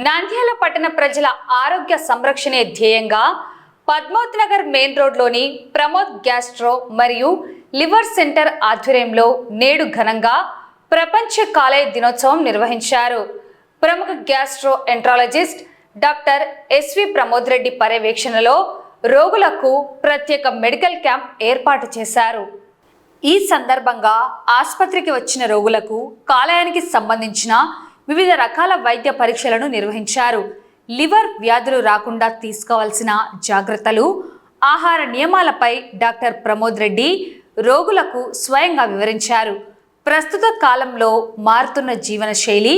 నంద్యాల పట్టణ ప్రజల ఆరోగ్య సంరక్షణే ధ్యేయంగా పద్మావతి నగర్ మెయిన్ రోడ్లోని ప్రమోద్ గ్యాస్ట్రో మరియు లివర్ సెంటర్ ఆధ్వర్యంలో నేడు ఘనంగా ప్రపంచ కాలేయ దినోత్సవం నిర్వహించారు. ప్రముఖ gastroenterologist doctor S V Pramod Reddy పర్యవేక్షణలో రోగులకు ప్రత్యేక మెడికల్ క్యాంప్ ఏర్పాటు చేశారు. ఈ సందర్భంగా ఆసుపత్రికి వచ్చిన రోగులకు కాలేయానికి సంబంధించిన వివిధ రకాల వైద్య పరీక్షలను నిర్వహించారు. లివర్ వ్యాధులు రాకుండా తీసుకోవాల్సిన జాగ్రత్తలు, ఆహార నియమాలపై డాక్టర్ ప్రమోద్ రెడ్డి రోగులకు స్వయంగా వివరించారు. ప్రస్తుత కాలంలో మారుతున్న జీవన శైలి,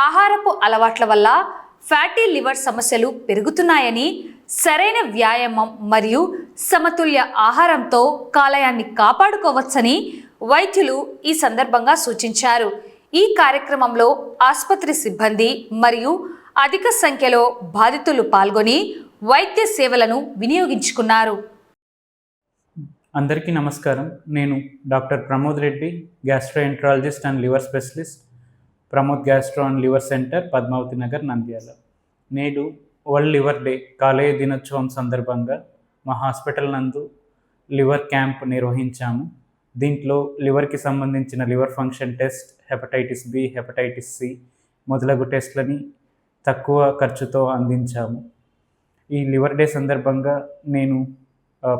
ఆహారపు అలవాట్ల వల్ల ఫ్యాటీ లివర్ సమస్యలు పెరుగుతున్నాయని, సరైన వ్యాయామం మరియు సమతుల్య ఆహారంతో కాలేయాన్ని కాపాడుకోవచ్చని వైద్యులు ఈ సందర్భంగా సూచించారు. ఈ కార్యక్రమంలో ఆసుపత్రి సిబ్బంది మరియు అధిక సంఖ్యలో బాధితులు పాల్గొని వైద్య సేవలను వినియోగించుకున్నారు. అందరికీ నమస్కారం. నేను doctor Pramod Reddy, gastroenterologist and liver specialist, Pramod gastro and liver centre, Padmavathi Nagar, Nandyal. నేడు వరల్డ్ లివర్ డే కాలేయ దినోత్సవం సందర్భంగా మా హాస్పిటల్ నందు లివర్ క్యాంప్ నిర్వహించాము. దీంట్లో లివర్కి సంబంధించిన liver function test, hepatitis B, hepatitis C మొదలగు టెస్ట్లని తక్కువ ఖర్చుతో అందించాము. ఈ లివర్ డే సందర్భంగా నేను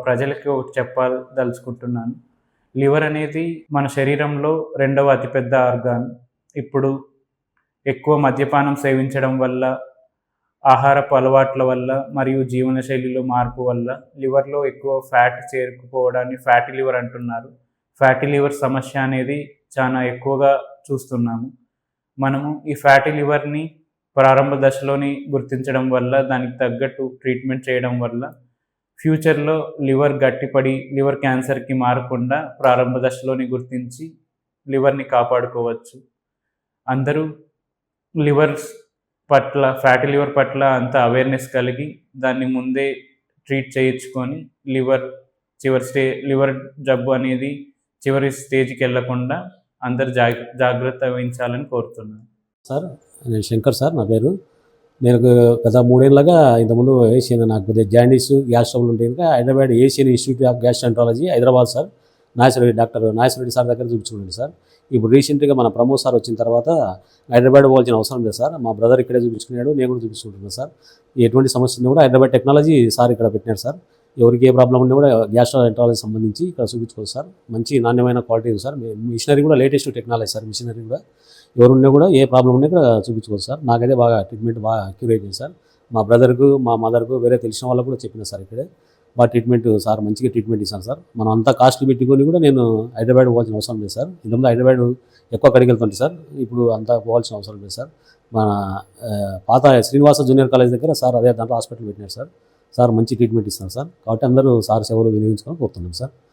ప్రజలకి ఒకటి చెప్పదలుచుకుంటున్నాను. లివర్ అనేది మన శరీరంలో రెండవ అతిపెద్ద ఆర్గాన్. ఇప్పుడు ఎక్కువ మద్యపానం సేవించడం వల్ల, ఆహారపు అలవాట్ల వల్ల మరియు జీవనశైలిలో మార్పు వల్ల లివర్లో ఎక్కువ ఫ్యాట్ చేరుకుపోవడాన్ని ఫ్యాటీ లివర్ అంటున్నారు. ఫ్యాటీ లివర్ సమస్య అనేది చాలా ఎక్కువగా చూస్తున్నాము. మనము ఈ ఫ్యాటీ లివర్ని ప్రారంభ దశలోని గుర్తించడం వల్ల, దానికి తగ్గట్టు ట్రీట్మెంట్ చేయడం వల్ల ఫ్యూచర్లో లివర్ గట్టిపడి లివర్ క్యాన్సర్కి మారకుండా ప్రారంభ దశలోని గుర్తించి లివర్ని కాపాడుకోవచ్చు. అందరూ లివర్ పట్ల, ఫ్యాటీ లివర్ పట్ల అంత అవేర్నెస్ కలిగి దాన్ని ముందే ట్రీట్ చేయించుకొని లివర్ జబ్బు అనేది చివరి స్టేజ్కి వెళ్లకుండా అందరు జాగ్రత్త వహించాలని కోరుతున్నాను. సార్, నేను శంకర్ సార్ నా పేరు. నేను గత 3 ఏళ్ళగా ఇంతకుముందు ఏషియన్, నాకు కొద్దిగా జాండీస్, గ్యాస్ ట్రబుల్ ఉంటే కనుక Hyderabad Asian institute of gastroenterology Hyderabad sir, doctor Nageswara Reddy sir దగ్గర చూపించుకోండి సార్. ఇప్పుడు రీసెంట్గా మన ప్రమోద్ సార్ వచ్చిన తర్వాత హైదరాబాద్ పోవాల్సిన అవసరం లేదు సార్. మా బ్రదర్ ఇక్కడే చూపించుకున్నాడు, నేను కూడా చూపించుకుంటున్నాను సార్. ఎటువంటి సమస్య ఉన్నా కూడా హైదరాబాద్ టెక్నాలజీ సార్ ఇక్కడ పెట్టినారు సార్. ఎవరికి ఏ ప్రాబ్లం ఉన్నా కూడా గ్యాస్ట్రోఎంట్రాలజీ సంబంధించి ఇక్కడ చూపించుకోవచ్చు సార్. మంచి నాణ్యమైన క్వాలిటీ ఉంది సార్. మిషనరీ కూడా లేటెస్ట్ టెక్నాలజీ సార్. మిషనరీ కూడా ఎవరున్నా కూడా ఏ ప్రాబ్లం ఉన్నా కూడా చూపించుకోవచ్చు సార్. నాకైతే బాగా ట్రీట్మెంట్ బాగా క్యూర్ అయిపోయింది సార్. మా బ్రదర్కు, మా మదర్కు, వేరే తెలిసిన వాళ్ళకు కూడా చెప్పిన సార్. ఇక్కడే బాగా ట్రీట్మెంట్ సార్, మంచిగా ట్రీట్మెంట్ ఇస్తాను సార్. మనం అంతా కాస్ట్లు పెట్టుకొని కూడా నేను హైదరాబాద్ పోవాల్సిన అవసరం లేదు సార్. ఇంతకుముందు హైదరాబాద్ ఎక్కువ అక్కడికి వెళ్తుంటే సార్, ఇప్పుడు అంతా పోవాల్సిన అవసరం లేదు సార్. మన పాత శ్రీనివాస జూనియర్ కాలేజ్ దగ్గర సార్ అదే దాంట్లో హాస్పిటల్ పెట్టినారు సార్. సార్ మంచి ట్రీట్మెంట్ ఇస్తాను సార్. కాబట్టి అందరూ సార్ సేవలు వినియోగించుకొని కోరుతున్నాను సార్.